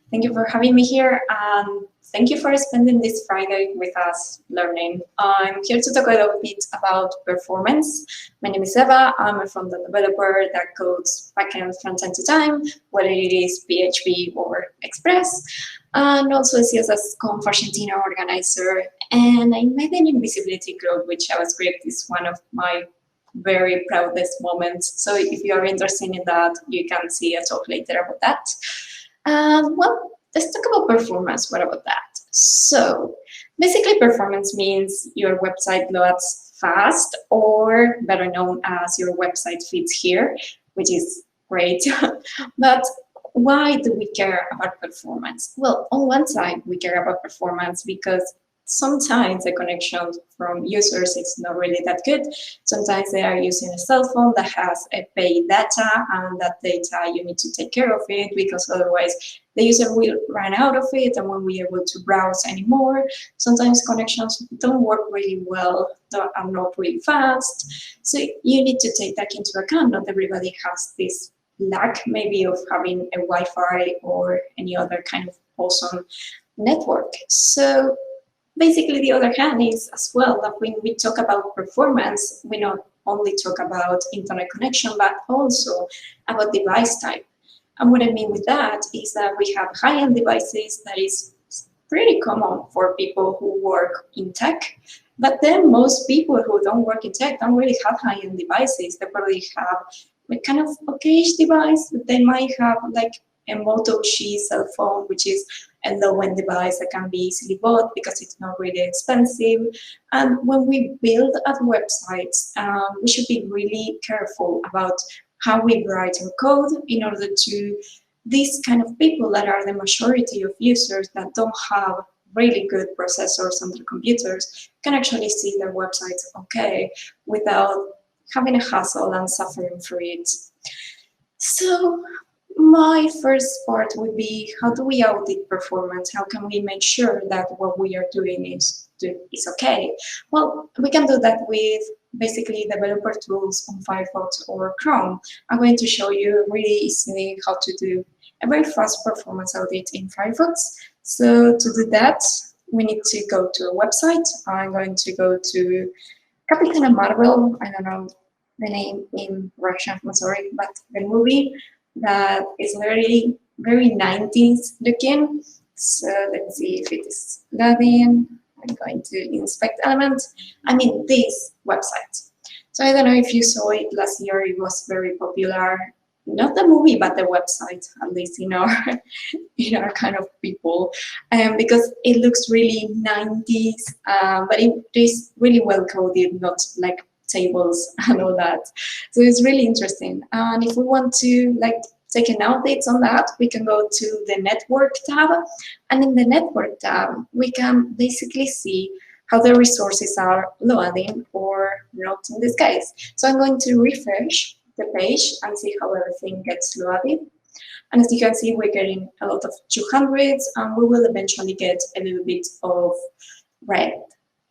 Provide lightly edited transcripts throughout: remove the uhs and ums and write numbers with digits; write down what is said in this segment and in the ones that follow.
Thank you for having me here, and thank you for spending this Friday with us learning. I'm here to talk a little bit about performance. My name is Eva. I'm a front-end developer that codes backend from time to time, whether it is PHP or Express, and also a CSS Conf Argentina organizer. And I made an invisibility code with JavaScript. Is one of my very proudest moments. So if you are interested in that, you can see a talk later about that. Well, let's talk about performance. What about that? So basically performance means your website loads fast, or better known as your website fits here, which is great. But why do we care about performance? Well, on one side, we care about performance because sometimes the connection from users is not really that good. Sometimes they are using a cell phone that has a paid data, and that data you need to take care of it because otherwise the user will run out of it and won't be able to browse anymore. Sometimes connections don't work really well, are not really fast. So you need to take that into account. Not everybody has this lack maybe of having a Wi-Fi or any other kind of awesome network. So basically, the other hand is as well that when we talk about performance, we not only talk about internet connection, but also about device type. And what I mean with that is that we have high-end devices that is pretty common for people who work in tech. But then most people who don't work in tech don't really have high-end devices. They probably have a kind of okay-ish device, but they might have like a Moto G cell phone, which is a low-end device that can be easily bought because it's not really expensive. And when we build our websites, we should be really careful about how we write our code in order to these kind of people that are the majority of users that don't have really good processors on their computers can actually see their websites okay without having a hassle and suffering for it. So my first part would be, how do we audit performance? How can we make sure that what we are doing is okay? Well, we can do that with basically developer tools on Firefox or Chrome. I'm going to show you really easily how to do a very fast performance audit in Firefox. So to do that, we need to go to a website. I'm going to go to Capitana Marvel. I don't know the name in Russian, I'm sorry, but the movie that is very 90s looking. So let's see if it is loading. I'm going to inspect elements. I mean, this website. So I don't know if you saw it last year. It was very popular. Not the movie, but the website, at least in our kind of people, because it looks really 90s, but it is really well coded, not like tables and all that. So it's really interesting. And if we want to take an update on that, we can go to the network tab. And in the network tab, we can basically see how the resources are loading or not in this case. So I'm going to refresh the page and see how everything gets loaded. And as you can see, we're getting a lot of 200s, and we will eventually get a little bit of red.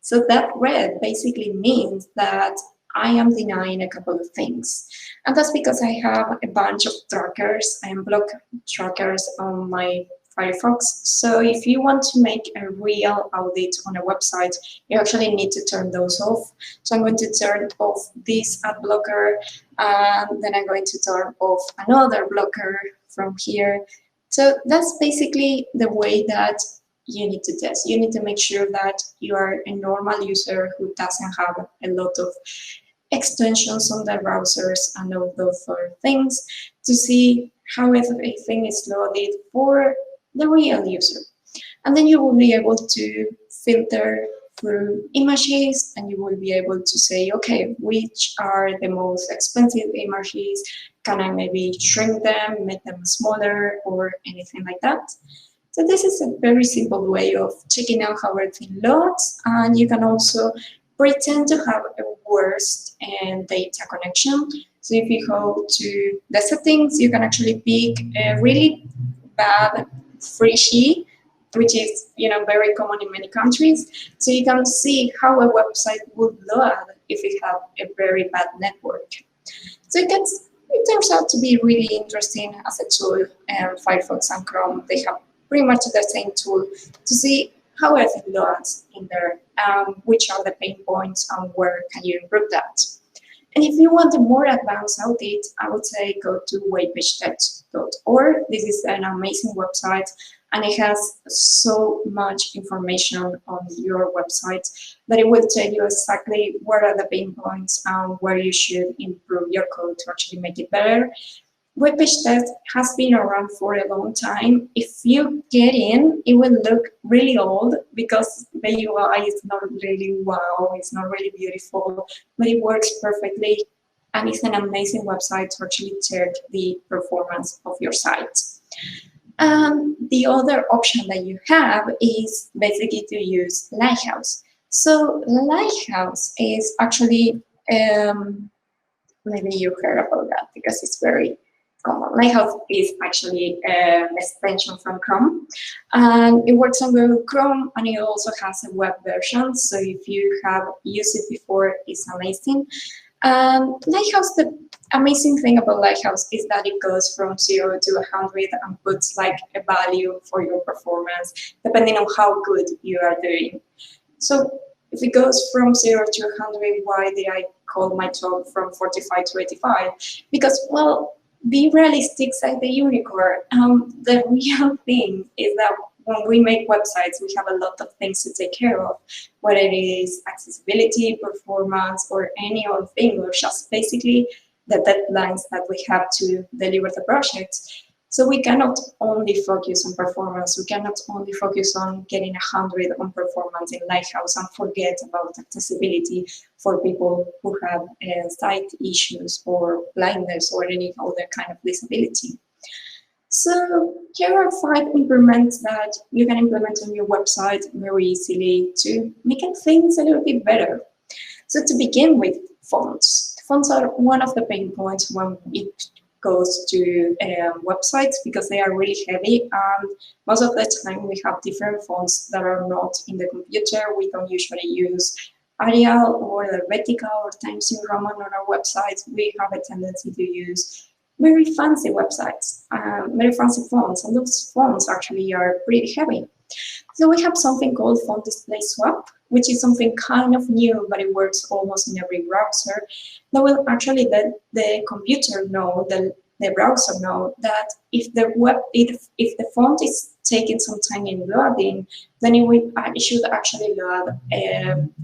So that red basically means that I am denying a couple of things. And that's because I have a bunch of trackers. I am block trackers on my Firefox. So if you want to make a real audit on a website, you actually need to turn those off. So I'm going to turn off this ad blocker, and then I'm going to turn off another blocker from here. So that's basically the way that you need to test. You need to make sure that you are a normal user who doesn't have a lot of extensions on their browsers and all those sort of things to see how everything is loaded for the real user. And then you will be able to filter through images, and you will be able to say, okay, which are the most expensive images? Can I maybe shrink them, make them smaller, or anything like that? So this is a very simple way of checking out how everything loads, and you can also pretend to have a worst data connection. So if you go to the settings, you can actually pick a really bad 3G, which is very common in many countries. So you can see how a website would load if it had a very bad network. So it turns out to be really interesting as a tool. Firefox and Chrome, they have pretty much the same tool to see how everything looks in there, which are the pain points, and where can you improve that. And if you want a more advanced audit, I would say go to webpagetest.org. This is an amazing website, and it has so much information on your website that it will tell you exactly what are the pain points and where you should improve your code to actually make it better. WebPageTest has been around for a long time. If you get in, it will look really old because the UI is not really wow, it's not really beautiful, but it works perfectly, and it's an amazing website to actually check the performance of your site. And the other option that you have is basically to use Lighthouse. So Lighthouse is actually, maybe you heard about that because it's very common. Lighthouse is actually an extension from Chrome, and it works on Google Chrome, and it also has a web version. So if you have used it before, it's amazing. Lighthouse, the amazing thing about Lighthouse is that it goes from 0 to 100 and puts like a value for your performance depending on how good you are doing. So if it goes from 0 to 100, why did I call my talk from 45 to 85? Because, well, be realistic, like the unicorn. The real thing is that when we make websites, we have a lot of things to take care of, whether it is accessibility, performance, or any other thing, or just basically the deadlines that we have to deliver the project. So we cannot only focus on performance. We cannot only focus on getting 100 on performance in Lighthouse and forget about accessibility for people who have sight issues or blindness or any other kind of disability. So here are 5 improvements that you can implement on your website very easily to make things a little bit better. So to begin with, fonts. Fonts are one of the pain points when it goes to websites because they are really heavy, and most of the time we have different fonts that are not in the computer. We don't usually use Arial or Helvetica or Times New Roman on our websites. We have a tendency to use very fancy websites, very fancy fonts, and those fonts actually are pretty heavy. So we have something called font display swap, which is something kind of new, but it works almost in every browser. That will actually let the computer know, the browser know that if the font is taking some time in loading, then it should actually load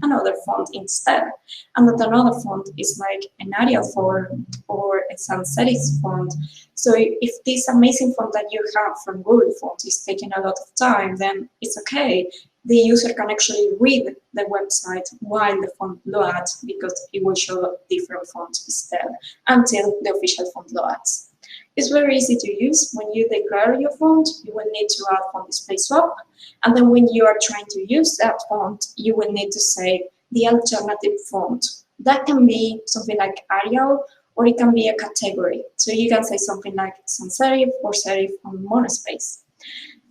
another font instead. And that another font is like an Arial font or a sans serif font. So if this amazing font that you have from Google Fonts is taking a lot of time, then it's okay. The user can actually read the website while the font loads because it will show different fonts instead until the official font loads. It's very easy to use. When you declare your font, you will need to add font display swap. And then when you are trying to use that font, you will need to say the alternative font. That can be something like Arial, or it can be a category. So you can say something like sans serif or serif on monospace.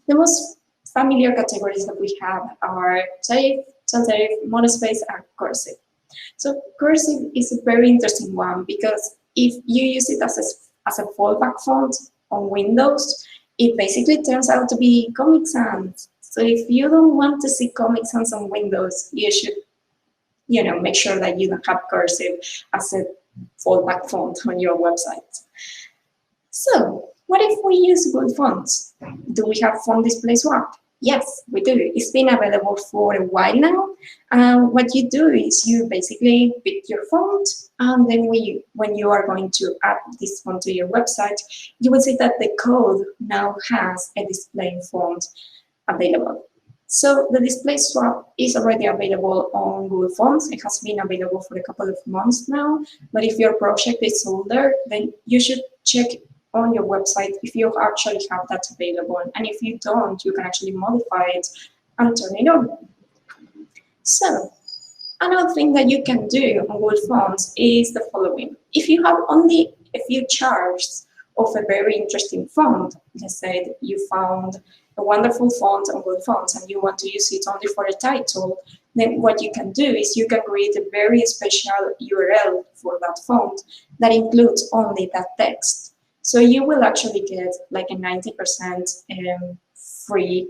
The most familiar categories that we have are serif, sans serif, monospace, and cursive. So cursive is a very interesting one because if you use it as a fallback font on Windows, it basically turns out to be Comic Sans. So if you don't want to see Comic Sans on Windows, you should, make sure that you don't have cursive as a fallback font on your website. So what if we use good fonts? Do we have font display swap? Yes, we do. It's been available for a while now. What you do is you basically pick your font, and then when you are going to add this font to your website, you will see that the code now has a display font available. So the display swap is already available on Google Fonts. It has been available for a couple of months now. But if your project is older, then you should check on your website if you actually have that available. And if you don't, you can actually modify it and turn it on. So another thing that you can do on Google Fonts is the following. If you have only a few charts of a very interesting font, let's say that you found a wonderful font on Google Fonts and you want to use it only for a title, then what you can do is you can create a very special URL for that font that includes only that text. So you will actually get like a 90% free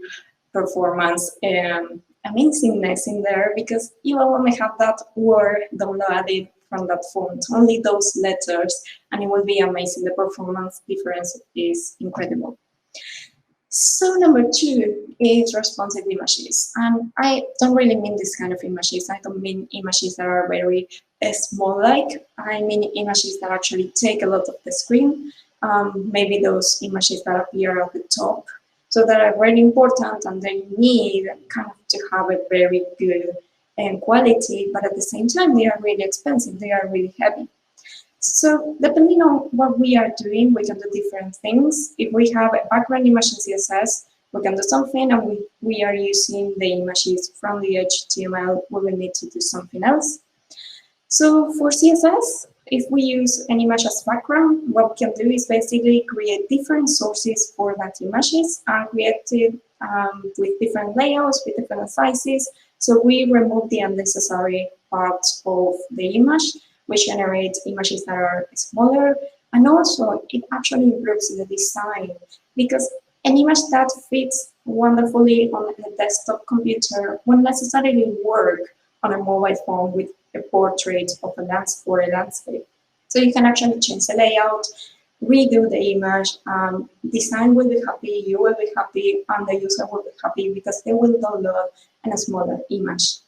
performance amazingness in there, because you will only have that word downloaded from that font, only those letters, and it will be amazing. The performance difference is incredible. So number 2 is responsive images. And I don't really mean this kind of images. I don't mean images that are very small-like. I mean images that actually take a lot of the screen. Maybe those images that appear at the top. So that are very important, and they need kind of to have a very good quality, but at the same time, they are really expensive. They are really heavy. So depending on what we are doing, we can do different things. If we have a background image in CSS, we can do something, and we are using the images from the HTML, we will need to do something else. So for CSS, if we use an image as background, what we can do is basically create different sources for that images and create it with different layouts, with different sizes. So we remove the unnecessary parts of the image, which generate images that are smaller, and also it actually improves the design, because an image that fits wonderfully on a desktop computer won't necessarily work on a mobile phone with a portrait of a landscape. So you can actually change the layout, redo the image, design will be happy, you will be happy, and the user will be happy because they will download a smaller image.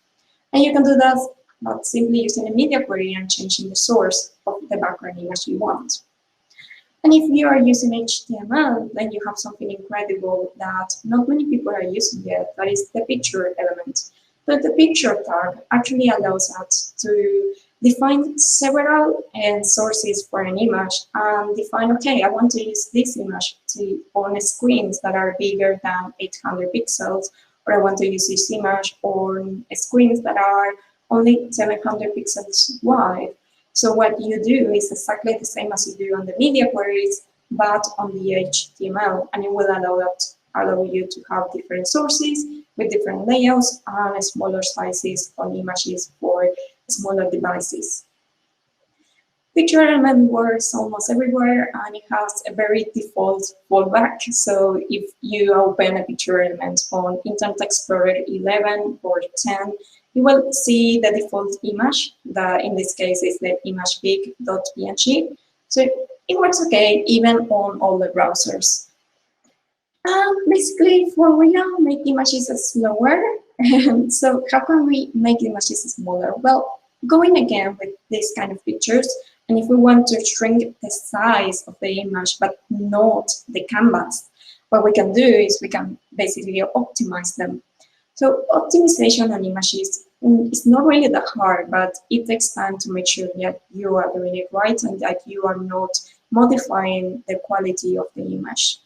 And you can do that by simply using a media query and changing the source of the background image you want. And if you are using HTML, then you have something incredible that not many people are using yet, that is the picture element. So the picture tag actually allows us to define several sources for an image and define, okay, I want to use this image on screens that are bigger than 800 pixels, or I want to use this image on screens that are only 700 pixels wide. So what you do is exactly the same as you do on the media queries, but on the HTML, and it will allow you to have different sources with different layouts and smaller sizes on images for smaller devices. Picture element works almost everywhere, and it has a very default fallback. So if you open a picture element on Internet Explorer 11 or 10, you will see the default image, that in this case is the imagepig.png. So it works okay, even on all the browsers. Basically, for we now make images slower. So how can we make images smaller? Well, going again with this kind of pictures, and if we want to shrink the size of the image, but not the canvas, what we can do is we can basically optimize them. So optimization on images is not really that hard, but it takes time to make sure that you are doing it right and that you are not modifying the quality of the image.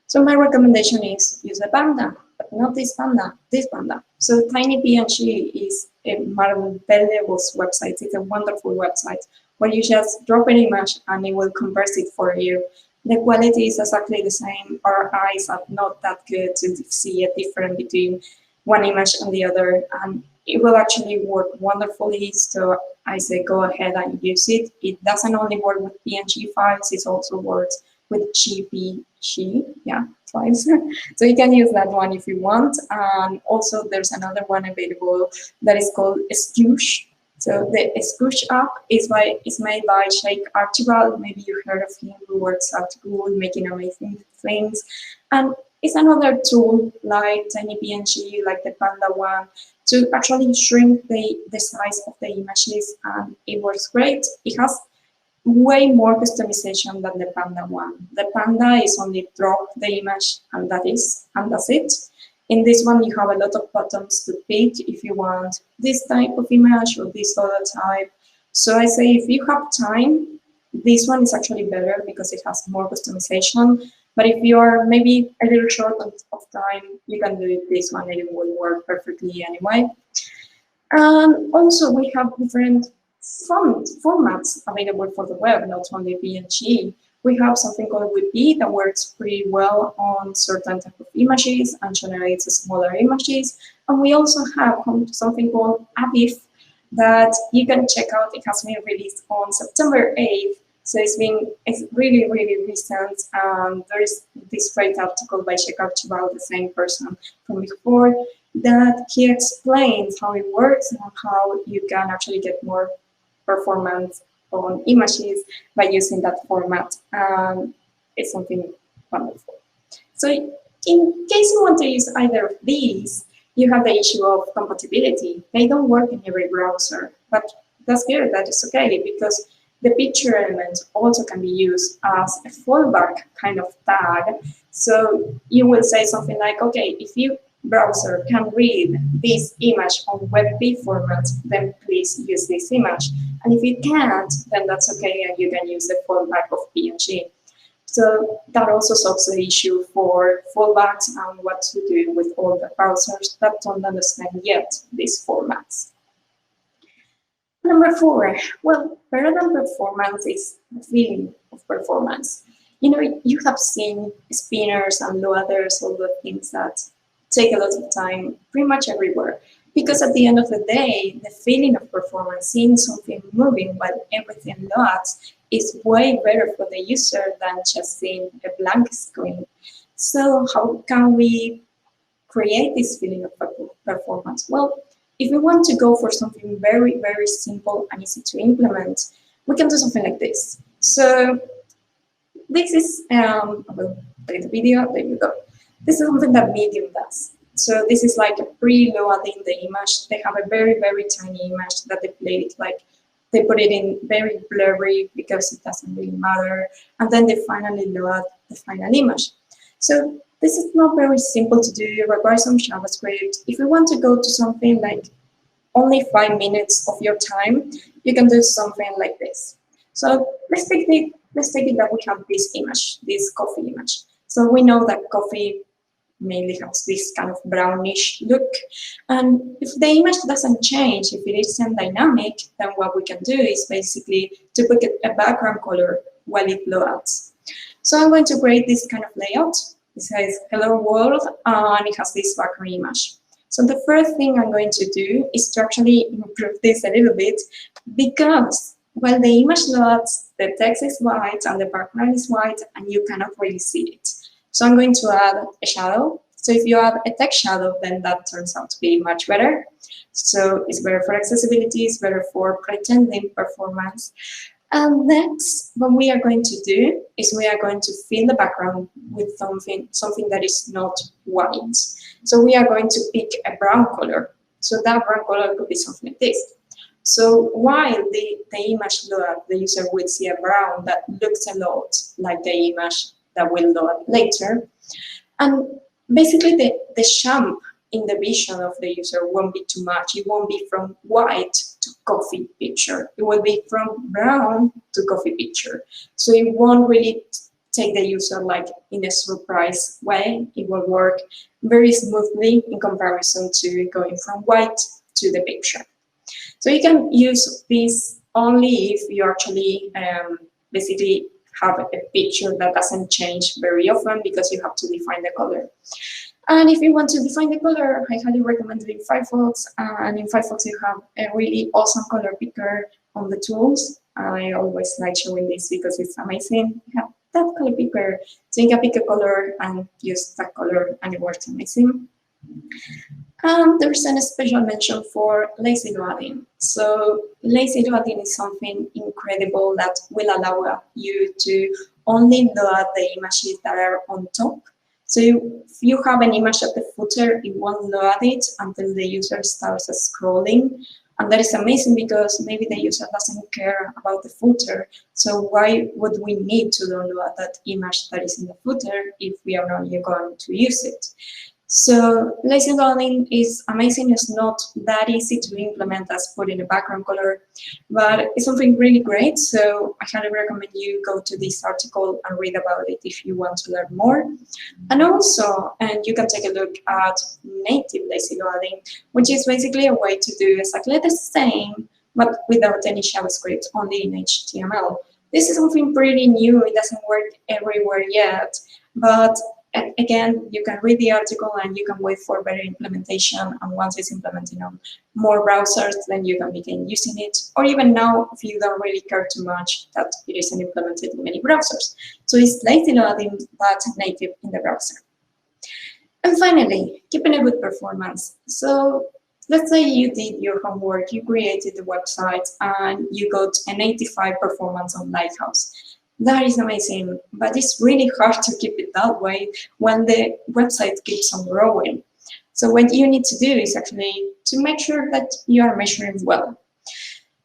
So my recommendation is use the panda, but not this panda, this panda. So TinyPNG is a marvelous website. It's a wonderful website where you just drop an image and it will convert it for you. The quality is exactly the same. Our eyes are not that good to see a difference between one image and the other. And it will actually work wonderfully. So I say go ahead and use it. It doesn't only work with PNG files, it also works with GPG, files. So you can use that one if you want. And also there's another one available that is called Scoosh. So the Scoosh app is made by Sheikh Archibald. Maybe you heard of him, who works at Google making amazing things. And it's another tool like TinyPNG, like the Panda one, to actually shrink the size of the images, and it works great. It has way more customization than the Panda one. The Panda is only drop the image and that's it. In this one, you have a lot of buttons to pick if you want this type of image or this other type. So I say if you have time, this one is actually better because it has more customization. But if you're maybe a little short of time, you can do this one and it will work perfectly anyway. And also we have different formats available for the web, not only PNG. We have something called WebLab that works pretty well on certain type of images and generates smaller images. And we also have something called Aviv that you can check out. It has been released on September 8th. It's really, really recent. There is this great article by Sheikh Archibald, the same person from before, that he explains how it works and how you can actually get more performance on images by using that format. It's something wonderful. So in case you want to use either of these, you have the issue of compatibility. They don't work in every browser, but that's good, that is okay, because the picture element also can be used as a fallback kind of tag. So you will say something like, okay, if your browser can read this image on WebP format, then please use this image. And if you can't, then that's okay, and you can use the fallback of PNG. So that also solves the issue for fallbacks and what to do with all the browsers that don't understand yet these formats. Number 4, well, better than performance is the feeling of performance. You know, you have seen spinners and loaders, all the things that take a lot of time pretty much everywhere. Because at the end of the day, the feeling of performance, seeing something moving while everything loads, is way better for the user than just seeing a blank screen. So how can we create this feeling of performance? Well, if we want to go for something very, very simple and easy to implement, we can do something like this. So this is, I will play the video, there you go. This is something that Medium does. So this is like a pre-loading the image. They have a very, very tiny image that they play it like, they put it in very blurry because it doesn't really matter. And then they finally load the final image. So this is not very simple to do. It requires some JavaScript. If you want to go to something like only 5 minutes of your time, you can do something like this. So let's take it that we have this image, this coffee image. So we know that coffee mainly has this kind of brownish look. And if the image doesn't change, if it isn't dynamic, then what we can do is basically to put a background color while it loads. So I'm going to create this kind of layout. It says hello world, and it has this background image. So the first thing I'm going to do is to actually improve this a little bit, because while the image loads, the text is white and the background is white, and you cannot really see it. So I'm going to add a shadow. So if you add a text shadow, then that turns out to be much better. So it's better for accessibility, it's better for pretending performance. And next, what we are going to do is we are going to fill the background with something that is not white. So we are going to pick a brown color. So that brown color could be something like this. So while the image load, the user will see a brown that looks a lot like the image that will load later. And basically the jump in the vision of the user won't be too much. It won't be from white to coffee picture. It will be from brown to coffee picture. So it won't really take the user like in a surprise way. It will work very smoothly in comparison to going from white to the picture. So you can use this only if you actually basically have a picture that doesn't change very often, because you have to define the color. And if you want to define the color, I highly recommend it in Firefox. And in Firefox, you have a really awesome color picker on the tools. I always like showing this because it's amazing. You have that color picker, so you can pick a color and use that color, and it works amazing. And there's a special mention for lazy loading. So lazy loading is something incredible that will allow you to only load the images that are on top. So if you have an image at the footer, it won't load it until the user starts scrolling. And that is amazing because maybe the user doesn't care about the footer. So why would we need to download that image that is in the footer if we are not going to use it? So lazy loading is amazing. It's not that easy to implement as putting a background color, but it's something really great. So I highly recommend you go to this article and read about it if you want to learn more. And also, you can take a look at native lazy loading, which is basically a way to do exactly the same, but without any JavaScript, only in HTML. This is something pretty new. It doesn't work everywhere yet, but again, you can read the article and you can wait for better implementation. And once it's implemented on more browsers, then you can begin using it. Or even now, if you don't really care too much that it isn't implemented in many browsers. So it's likely loading that native in the browser. And finally, keeping a good performance. So let's say you did your homework, you created the website, and you got an 85 performance on Lighthouse. That is amazing, but it's really hard to keep it that way when the website keeps on growing. So what you need to do is actually to make sure that you are measuring well.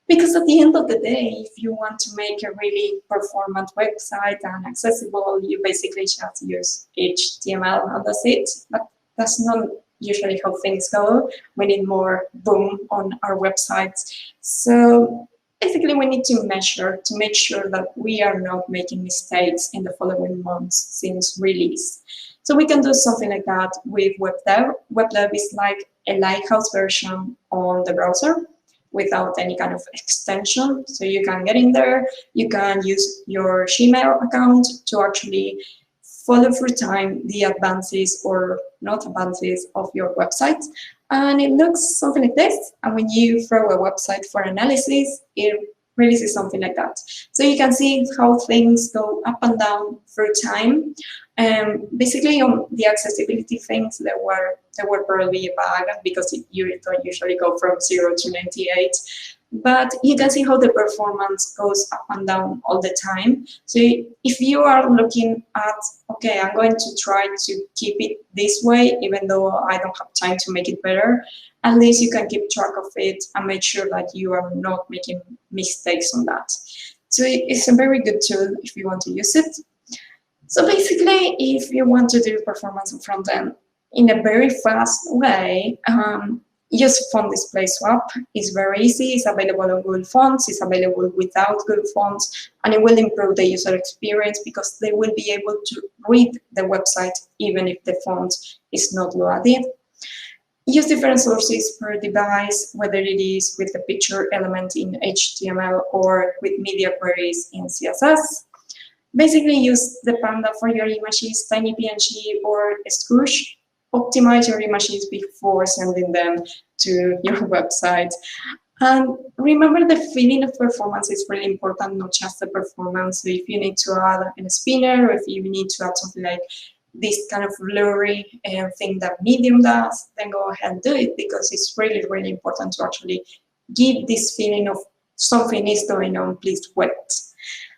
Because at the end of the day, if you want to make a really performant website and accessible, you basically just use HTML and that's it. But that's not usually how things go. We need more boom on our websites. So basically, we need to measure to make sure that we are not making mistakes in the following months since release. So we can do something like that with WebLab. WebLab is like a Lighthouse version on the browser without any kind of extension. So you can get in there, you can use your Gmail account to actually follow through time the advances or not advances of your website. And it looks something like this. And when you throw a website for analysis, it releases something like that. So you can see how things go up and down through time. Basically, on the accessibility things, there were probably a bug because you don't usually go from 0 to 98. But you can see how the performance goes up and down all the time. So if you are looking at, okay, I'm going to try to keep it this way, even though I don't have time to make it better, at least you can keep track of it and make sure that you are not making mistakes on that. So it's a very good tool if you want to use it. So basically, if you want to do performance on frontend in a very fast way, use font display swap. It's very easy. It's available on Google Fonts. It's available without Google Fonts, and it will improve the user experience because they will be able to read the website even if the font is not loaded. Use different sources per device, whether it is with the picture element in HTML or with media queries in CSS. Basically, use the Panda for your images, Tiny PNG or Scoosh. Optimize your images before sending them to your website. And remember, the feeling of performance is really important, not just the performance. So if you need to add a spinner, or if you need to add something like this kind of blurry thing that Medium does, then go ahead and do it, because it's really, really important to actually give this feeling of something is going on, please wait.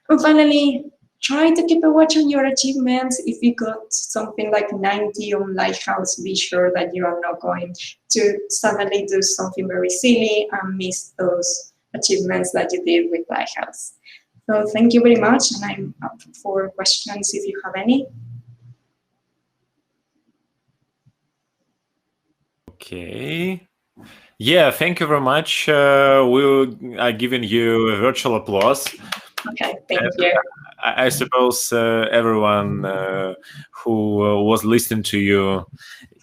And finally, try to keep a watch on your achievements. If you got something like 90 on Lighthouse, be sure that you are not going to suddenly do something very silly and miss those achievements that you did with Lighthouse. So thank you very much, and I'm up for questions if you have any. Okay. Yeah, thank you very much. We are giving you a virtual applause. Okay, thank you. I suppose everyone who was listening to you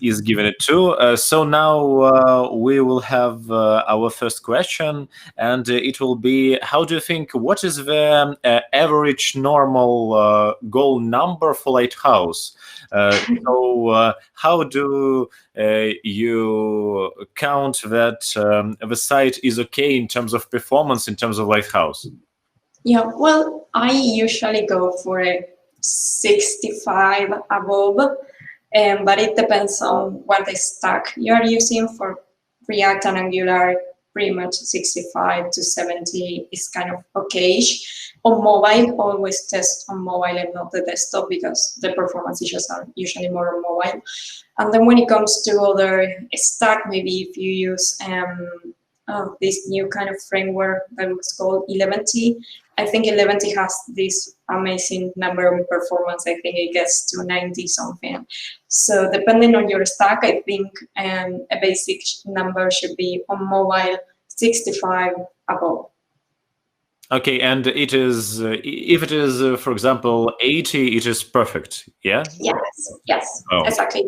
is giving it too. So now we will have our first question, and it will be: how do you think? What is the average normal goal number for Lighthouse? So how do you count that the site is okay in terms of performance, in terms of Lighthouse? Yeah, well, I usually go for a 65 above, but it depends on what the stack you are using. For React and Angular, pretty much 65 to 70 is kind of okay-ish. On mobile, always test on mobile and not the desktop, because the performance issues are usually more on mobile. And then when it comes to other stack, maybe if you use this new kind of framework that was called 11T. I think 11T has this amazing number of performance. I think it gets to 90 something. So depending on your stack, I think a basic number should be on mobile 65 above. Okay, and it is if it is, for example, 80, it is perfect. Yeah. Yes, exactly.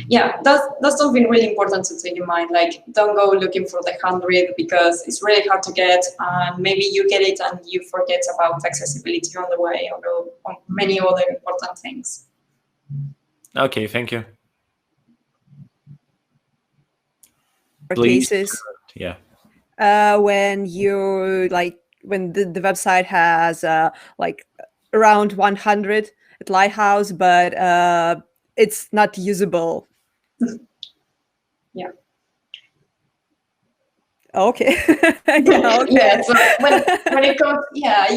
Yeah, that's something really important to take in mind. Like, don't go looking for the 100 because it's really hard to get, and maybe you get it and you forget about accessibility on the way, or on many other important things. Okay, thank you. Please. Cases. Yeah. When you when the website has like around 100 at Lighthouse, but it's not usable. Yeah. Okay. Yeah, okay. Yeah. So when it comes, yeah,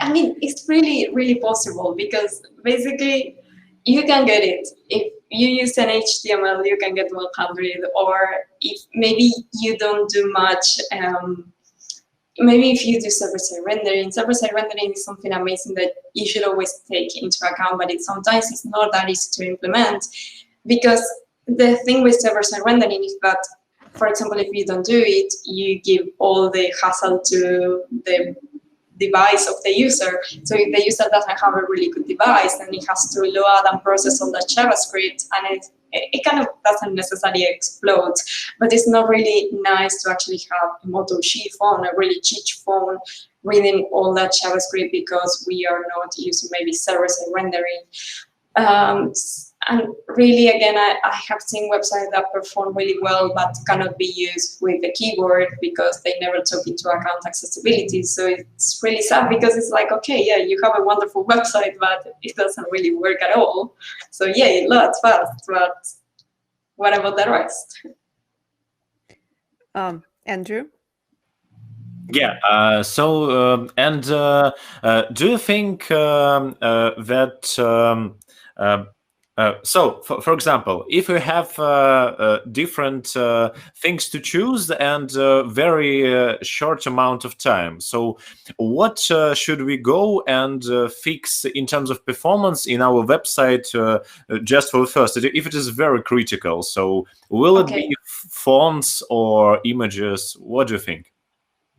I mean, it's really possible, because basically you can get it if you use an HTML, you can get 100, or if maybe you don't do much. Maybe if you do server-side rendering is something amazing that you should always take into account, but sometimes it's not that easy to implement, because the thing with server-side rendering is that, for example, if you don't do it, you give all the hassle to the device of the user. So if the user doesn't have a really good device, then it has to load and process all that JavaScript, and it kind of doesn't necessarily explode. But it's not really nice to actually have a Moto G phone, a really cheap phone, reading all that JavaScript, because we are not using maybe server-side rendering. And really, again, I have seen websites that perform really well but cannot be used with the keyboard because they never took into account accessibility. So it's really sad, because it's like, okay, yeah, you have a wonderful website, but it doesn't really work at all. So yeah, it loads fast, but what about the rest? Andrew? Yeah. Do you think that so, for example, if you have different things to choose and very short amount of time, so what should we go and fix in terms of performance in our website just for the first? If it is very critical, so will it be fonts or images? What do you think?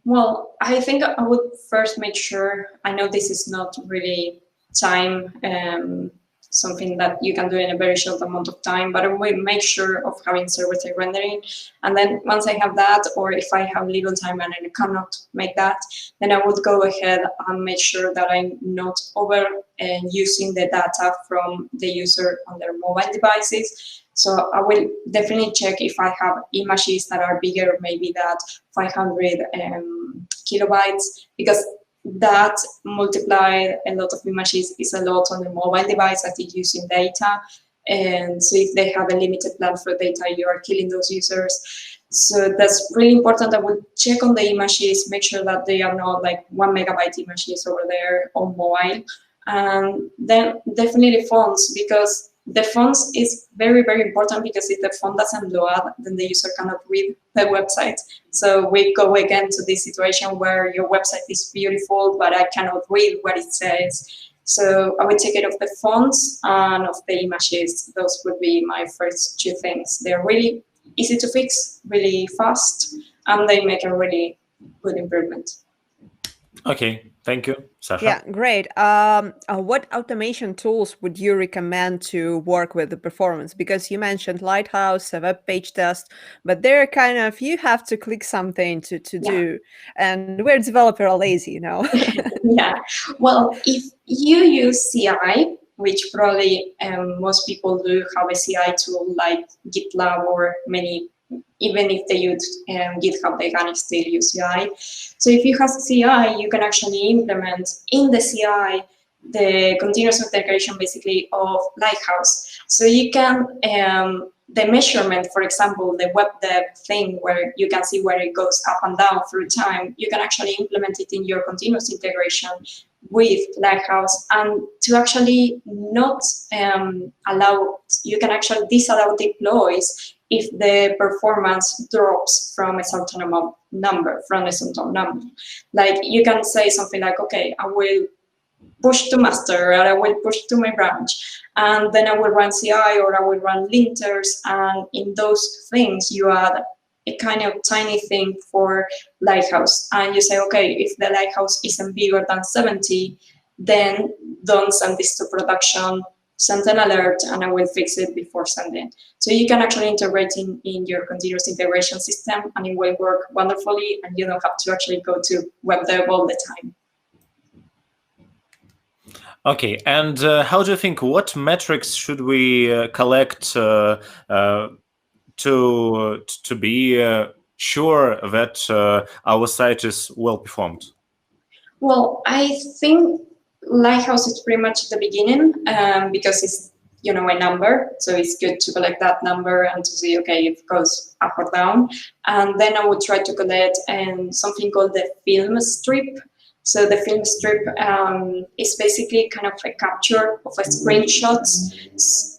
Well, I think I would first make sure, I know this is not really time, something that you can do in a very short amount of time, but I will make sure of having server-side rendering. And then once I have that, or if I have little time and I cannot make that, then I would go ahead and make sure that I'm not over using the data from the user on their mobile devices. So I will definitely check if I have images that are bigger, maybe that 500 kilobytes, because that multiplied a lot of images is a lot on the mobile device that is using data. And so if they have a limited plan for data, you are killing those users. So that's really important. I would check on the images, make sure that they are not like 1 megabyte images over there on mobile. And then definitely fonts, because the fonts is very important, because if the font doesn't load, then the user cannot read the website. So we go again to this situation where your website is beautiful, but I cannot read what it says. So I would take it of the fonts and of the images. Those would be my first two things. They're really easy to fix, really fast, and they make a really good improvement. Okay, thank you, Sasha. Yeah, great. What automation tools would you recommend to work with the performance? Because you mentioned Lighthouse, a web page test, but they're kind of, you have to click something to do, and we're developer lazy, you know? Yeah, well, if you use CI, which probably most people do have a CI tool like GitLab or many, even if they use GitHub, they can still use CI. So if you have CI, you can actually implement in the CI the continuous integration basically of Lighthouse. So you can, the measurement, for example, the WebLab thing where you can see where it goes up and down through time, you can actually implement it in your continuous integration with Lighthouse, and to actually not allow, you can actually disallow deploys if the performance drops from a certain number. Like you can say something like, okay, I will push to master, or I will push to my branch, and then I will run CI, or I will run linters, and in those things you add a kind of tiny thing for Lighthouse, and you say, okay, if the Lighthouse isn't bigger than 70, then don't send this to production, send an alert, and I will fix it before sending. So you can actually integrate in your continuous integration system, and it will work wonderfully, and you don't have to actually go to WebDev all the time. Okay, and how do you think, what metrics should we collect to be sure that our site is well performed? Well, I think Lighthouse is pretty much the beginning because it's a number, so it's good to collect that number and to see if it goes up or down. And then I would try to collect something called the film strip. So the film strip is basically kind of a capture of a screenshots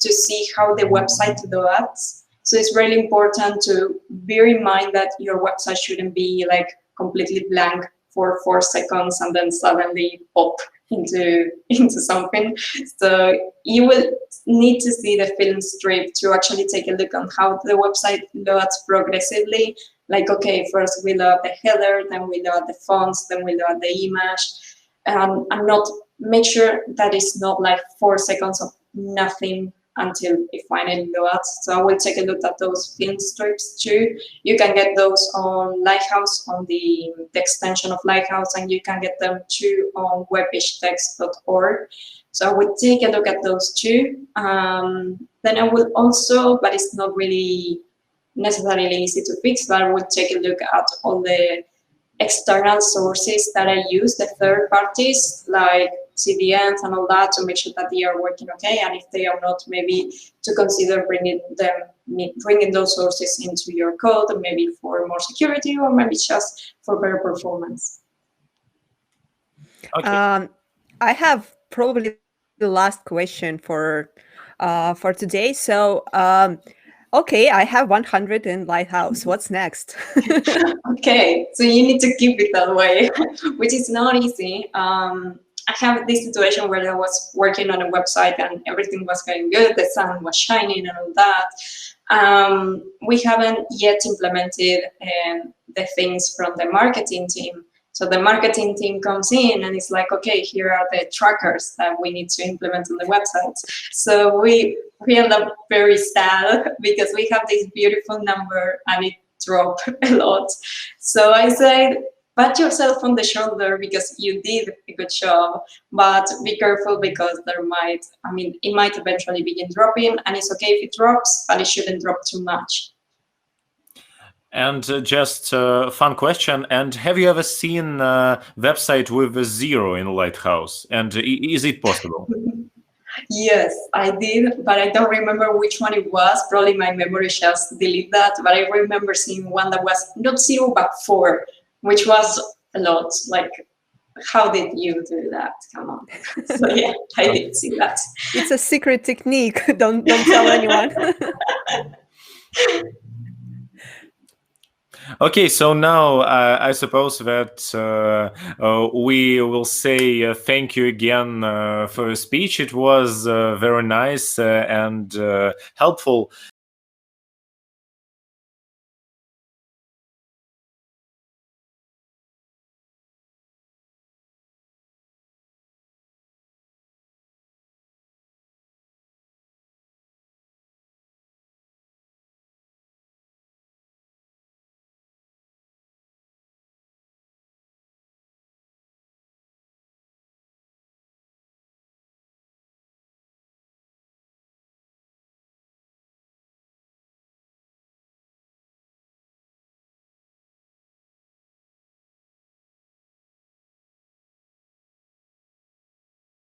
to see how the website loads. So it's really important to bear in mind that your website shouldn't be like completely blank for 4 seconds and then suddenly pop into something. So you will need to see the film strip to actually take a look on how the website loads progressively. Like, okay, first we load the header, then we load the fonts, then we load the image, and not make sure that it's not like 4 seconds of nothing until it finally loads. So I will take a look at those film strips too. You can get those on Lighthouse, on the extension of Lighthouse, and you can get them too on webpagetext.org. So I would take a look at those too. Then I will also, but it's not really necessarily easy to fix, but I will take a look at all the external sources that I use, the third parties like CDNs and all that, to make sure that they are working okay, and if they are not, maybe to consider bringing those sources into your code, maybe for more security or maybe just for better performance. Okay. I have probably the last question for today. So, okay, I have 100 in Lighthouse. What's next? Okay, so you need to keep it that way, which is not easy. I have this situation where I was working on a website and everything was going good, the sun was shining and all that. We haven't yet implemented the things from the marketing team. So the marketing team comes in and it's like, okay, here are the trackers that we need to implement on the website. So we end up very sad because we have this beautiful number and it dropped a lot. So I said, pat yourself on the shoulder because you did a good job, but be careful because it might eventually begin dropping, and it's okay if it drops, but it shouldn't drop too much. And just a fun question, and have you ever seen a website with a 0 in Lighthouse? And is it possible? Yes, I did, but I don't remember which one it was. Probably my memory just deleted that, but I remember seeing one that was not 0, but 4, which was a lot. Like, how did you do that? Come on. So yeah, I did see that. It's a secret technique. Don't tell anyone. Okay, so now I suppose that we will say thank you again for your speech. It was very nice and helpful.